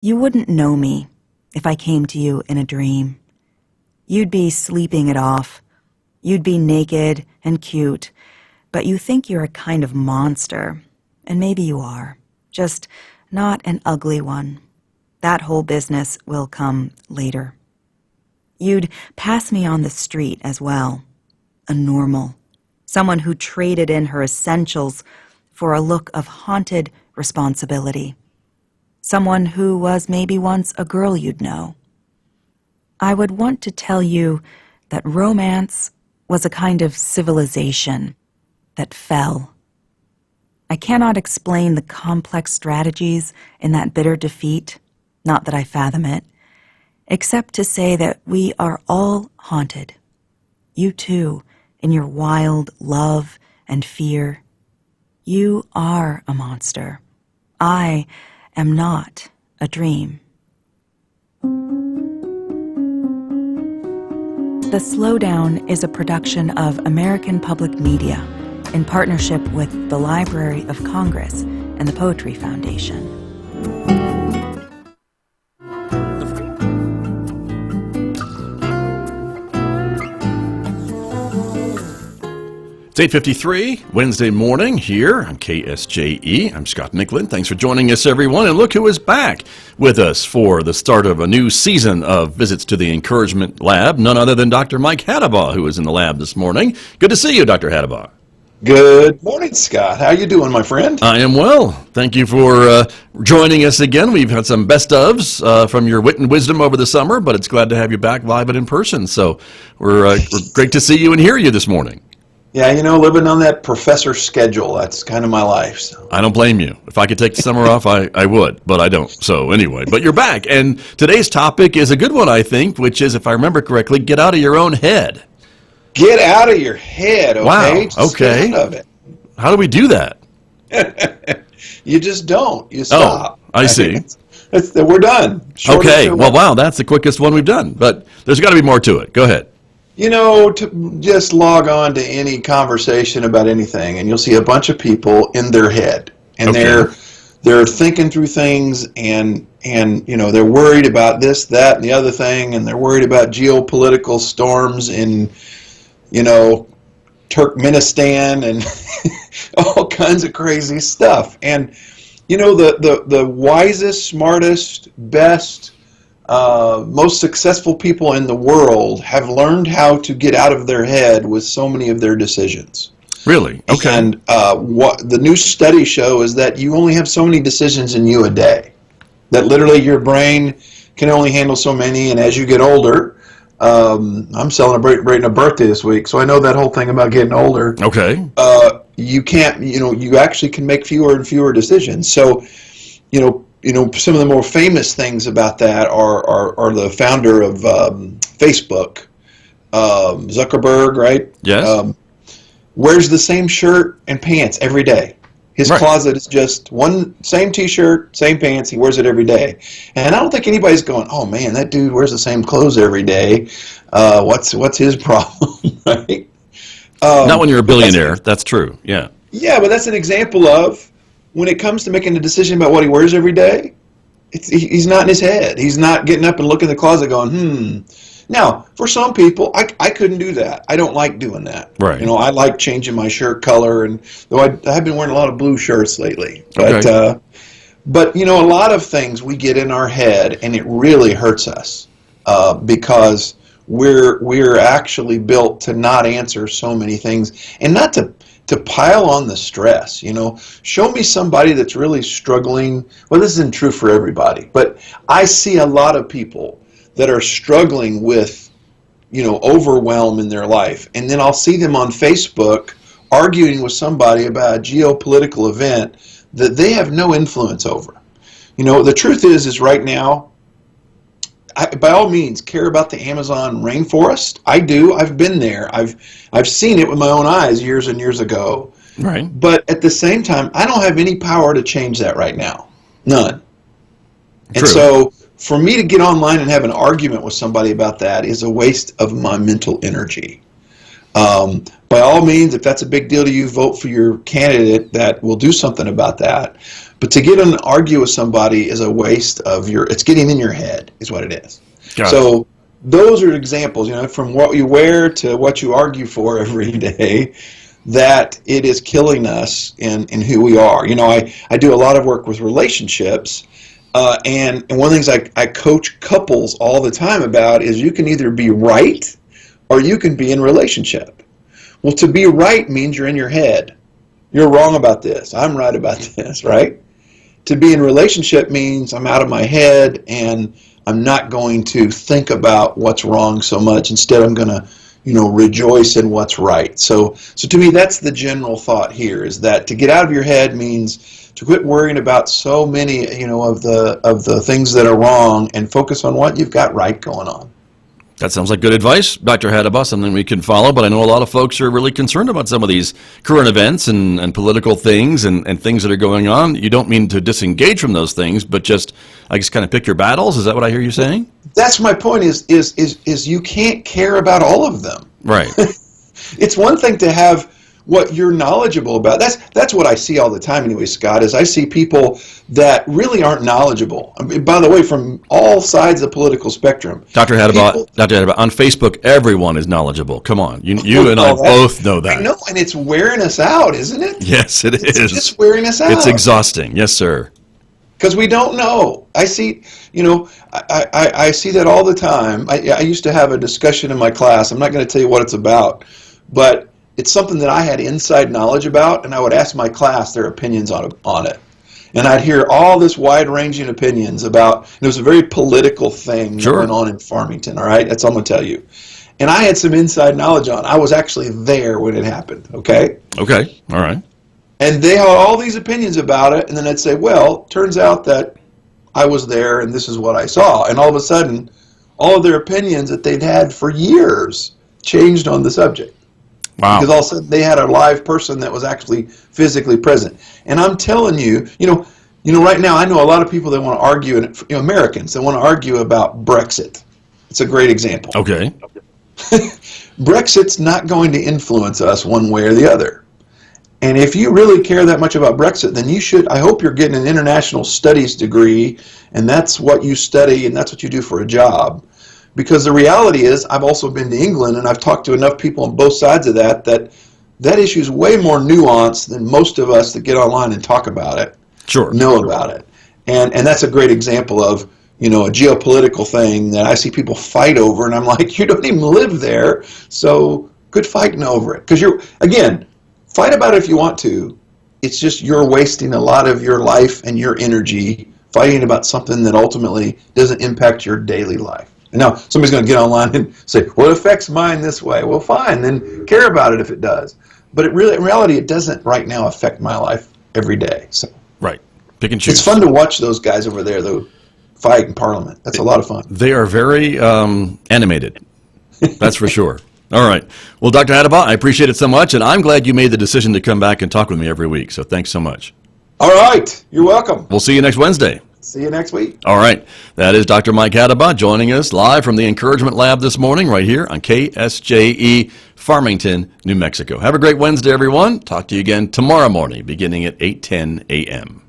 You wouldn't know me if I came to you in a dream. You'd be sleeping it off. You'd be naked and cute, but you think you're a kind of monster, and maybe you are, just not an ugly one. That whole business will come later. You'd pass me on the street as well, a normal, someone who traded in her essentials for a look of haunted responsibility. Someone who was maybe once a girl you'd know. I would want to tell you that romance was a kind of civilization that fell. I cannot explain the complex strategies in that bitter defeat, not that I fathom it, except to say that we are all haunted. You too, in your wild love and fear. You are a monster. I am not a dream. The Slowdown is a production of American Public Media in partnership with the Library of Congress and the Poetry Foundation. It's 8:53, Wednesday morning here on KSJE. I'm Scott Nicklin. Thanks for joining us, everyone. And look who is back with us for the start of a new season of Visits to the Encouragement Lab. None other than Dr. Mike Hattabaugh, who is in the lab this morning. Good to see you, Dr. Hattabaugh. Good morning, Scott. How you doing, my friend? I am well. Thank you for joining us again. We've had some best ofs from your wit and wisdom over the summer, but it's glad to have you back live and in person. So we're great to see you and hear you this morning. Yeah, you know, living on that professor schedule, that's kind of my life. So. I don't blame you. If I could take the summer off, I would, but I don't. So anyway, but you're back. And today's topic is a good one, I think, which is, if I remember correctly, get out of your own head. Get out of your head, okay? Wow, Just okay. get out of it. How do we do that? You just don't. You stop. Oh, I see. We're done. Okay, well, wow, that's the quickest one we've done. But there's got to be more to it. Go ahead. You know, to just log on to any conversation about anything, and you'll see a bunch of people in their head, and they're thinking through things, and you know, they're worried about this, that, and the other thing, and they're worried about geopolitical storms in, you know, Turkmenistan and all kinds of crazy stuff. And you know, the wisest, smartest, best, most successful people in the world have learned how to get out of their head with so many of their decisions. Really? Okay. And what the new studies show is that you only have so many decisions in you a day. That literally your brain can only handle so many, and as you get older, I'm celebrating a birthday this week, so I know that whole thing about getting older. Okay. You can't, you know, you actually can make fewer and fewer decisions. So, you know, some of the more famous things about that are the founder of Facebook, Zuckerberg, right? Yes. Wears the same shirt and pants every day. His closet is just same T-shirt, same pants. He wears it every day. And I don't think anybody's going, oh man, that dude wears the same clothes every day. What's his problem, right? Not when you're a billionaire. That's true. Yeah. Yeah, but that's an example of, when it comes to making a decision about what he wears every day, he's not in his head. He's not getting up and looking in the closet going, Now, for some people, I couldn't do that. I don't like doing that. Right. You know, I like changing my shirt color, and though I have been wearing a lot of blue shirts lately. But, okay. But you know, a lot of things we get in our head, and it really hurts us because we're actually built to not answer so many things, and not to pile on the stress. You know, show me somebody that's really struggling. Well, this isn't true for everybody, but I see a lot of people that are struggling with, you know, overwhelm in their life, and then I'll see them on Facebook arguing with somebody about a geopolitical event that they have no influence over. You know, the truth is right now, I, by all means, care about the Amazon rainforest. I do. I've been there. I've seen it with my own eyes years and years ago. Right. But at the same time, I don't have any power to change that right now. None. True. And so for me to get online and have an argument with somebody about that is a waste of my mental energy. by all means, if that's a big deal to you, vote for your candidate that will do something about that. But to get in and argue with somebody is a waste of it's getting in your head, is what it is. So those are examples, from what you wear to what you argue for every day, that it is killing us in who we are. I do a lot of work with relationships, and one of the things I coach couples all the time about is you can either be right or you can be in relationship. Well, to be right means you're in your head. You're wrong about this. I'm right about this, right? To be in relationship means I'm out of my head and I'm not going to think about what's wrong so much. Instead, I'm going to, rejoice in what's right. So to me, that's the general thought here, is that to get out of your head means to quit worrying about so many, of the things that are wrong and focus on what you've got right going on. That sounds like good advice, Dr. Hattabaugh, something we can follow, but I know a lot of folks are really concerned about some of these current events and political things and things that are going on. You don't mean to disengage from those things, but just, I guess, kind of pick your battles? Is that what I hear you saying? That's my point, is you can't care about all of them. Right. It's one thing to have what you're knowledgeable about. That's what I see all the time anyway, Scott, is I see people that really aren't knowledgeable. I mean, by the way, from all sides of the political spectrum. Dr. Hattabaugh, on Facebook, everyone is knowledgeable. Come on. You and I both know that. I know, and it's wearing us out, isn't it? Yes, it is. It's just wearing us out. It's exhausting. Yes, sir. Because we don't know. I see, I see that all the time. I used to have a discussion in my class. I'm not going to tell you what it's about, but it's something that I had inside knowledge about, and I would ask my class their opinions on it. And I'd hear all this wide-ranging opinions about, it was a very political thing that went on in Farmington, all right? That's all I'm going to tell you. And I had some inside knowledge on it. I was actually there when it happened, okay? Okay, all right. And they had all these opinions about it, and then I'd say, well, turns out that I was there, and this is what I saw. And all of a sudden, all of their opinions that they'd had for years changed on the subject. Wow. Because all of a sudden they had a live person that was actually physically present. And I'm telling you, right now I know a lot of people that want to argue, and Americans that want to argue about Brexit. It's a great example. Okay. Brexit's not going to influence us one way or the other. And if you really care that much about Brexit, then I hope you're getting an international studies degree, and that's what you study and that's what you do for a job. Because the reality is, I've also been to England, and I've talked to enough people on both sides of that issue is way more nuanced than most of us that get online and talk about it know about it. And that's a great example of, a geopolitical thing that I see people fight over, and I'm like, you don't even live there, so quit fighting over it. Because fight about it if you want to. It's just you're wasting a lot of your life and your energy fighting about something that ultimately doesn't impact your daily life. And now somebody's going to get online and say, well, it affects mine this way. Well, fine, then care about it if it does. But in reality, it doesn't right now affect my life every day. So right. Pick and choose. It's fun to watch those guys over there, though, fight in Parliament. That's a lot of fun. They are very animated. That's for sure. All right. Well, Dr. Hattabaugh, I appreciate it so much, and I'm glad you made the decision to come back and talk with me every week. So thanks so much. All right. You're welcome. We'll see you next Wednesday. See you next week. All right. That is Dr. Mike Hattabaugh joining us live from the Encouragement Lab this morning right here on KSJE, Farmington, New Mexico. Have a great Wednesday, everyone. Talk to you again tomorrow morning beginning at 8:10 a.m.